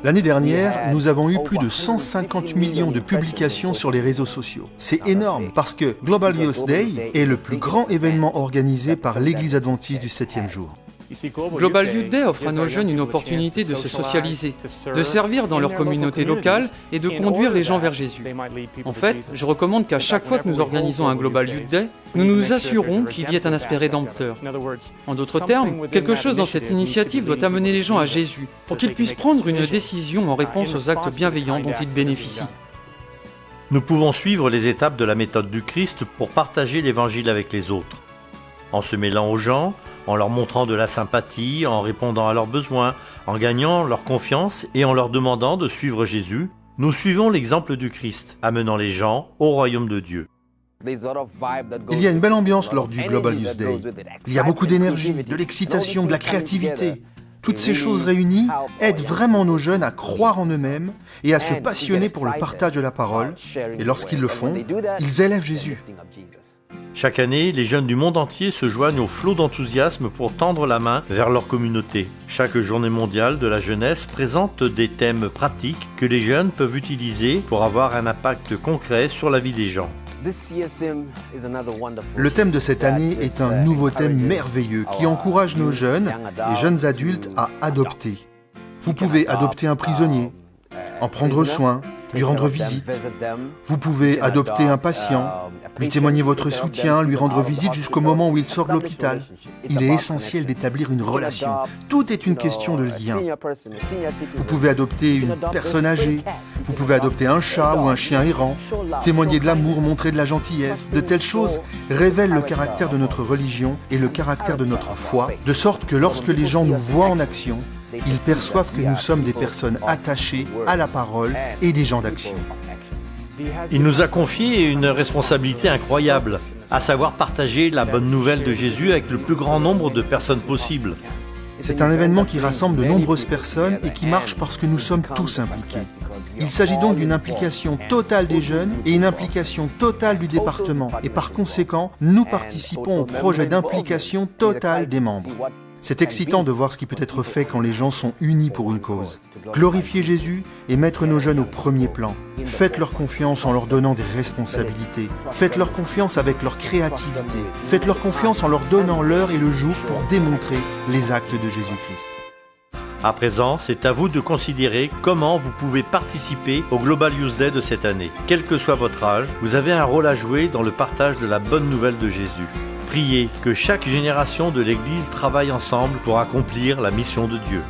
L'année dernière, nous avons eu plus de 150 millions de publications sur les réseaux sociaux. C'est énorme parce que Global Youth Day est le plus grand événement organisé par l'Église adventiste du 7e jour. Global Youth Day offre à nos jeunes une opportunité de se socialiser, de servir dans leur communauté locale et de conduire les gens vers Jésus. En fait, je recommande qu'à chaque fois que nous organisons un Global Youth Day, nous nous assurons qu'il y ait un aspect rédempteur. En d'autres termes, quelque chose dans cette initiative doit amener les gens à Jésus pour qu'ils puissent prendre une décision en réponse aux actes bienveillants dont ils bénéficient. Nous pouvons suivre les étapes de la méthode du Christ pour partager l'Évangile avec les autres. En se mêlant aux gens, en leur montrant de la sympathie, en répondant à leurs besoins, en gagnant leur confiance et en leur demandant de suivre Jésus, nous suivons l'exemple du Christ, amenant les gens au royaume de Dieu. Il y a une belle ambiance lors du Global Youth Day. Il y a beaucoup d'énergie, de l'excitation, de la créativité. Toutes ces choses réunies aident vraiment nos jeunes à croire en eux-mêmes et à se passionner pour le partage de la parole. Et lorsqu'ils le font, ils élèvent Jésus. Chaque année, les jeunes du monde entier se joignent au flot d'enthousiasme pour tendre la main vers leur communauté. Chaque journée mondiale de la jeunesse présente des thèmes pratiques que les jeunes peuvent utiliser pour avoir un impact concret sur la vie des gens. Le thème de cette année est un nouveau thème merveilleux qui encourage nos jeunes et jeunes adultes à adopter. Vous pouvez adopter un prisonnier, en prendre soin, lui rendre visite. Vous pouvez adopter un patient, lui témoigner votre soutien, lui rendre visite jusqu'au moment où il sort de l'hôpital. Il est essentiel d'établir une relation. Tout est une question de lien. Vous pouvez adopter une personne âgée. Vous pouvez adopter un chat ou un chien errant. Témoigner de l'amour, montrer de la gentillesse. De telles choses révèlent le caractère de notre religion et le caractère de notre foi, de sorte que lorsque les gens nous voient en action, ils perçoivent que nous sommes des personnes attachées à la parole et des gens d'action. Il nous a confié une responsabilité incroyable, à savoir partager la bonne nouvelle de Jésus avec le plus grand nombre de personnes possible. C'est un événement qui rassemble de nombreuses personnes et qui marche parce que nous sommes tous impliqués. Il s'agit donc d'une implication totale des jeunes et une implication totale du département. Et par conséquent, nous participons au projet d'implication totale des membres. C'est excitant de voir ce qui peut être fait quand les gens sont unis pour une cause. Glorifier Jésus et mettre nos jeunes au premier plan. Faites-leur confiance en leur donnant des responsabilités. Faites-leur confiance avec leur créativité. Faites-leur confiance en leur donnant l'heure et le jour pour démontrer les actes de Jésus-Christ. À présent, c'est à vous de considérer comment vous pouvez participer au Global Youth Day de cette année. Quel que soit votre âge, vous avez un rôle à jouer dans le partage de la bonne nouvelle de Jésus. Priez que chaque génération de l'Église travaille ensemble pour accomplir la mission de Dieu.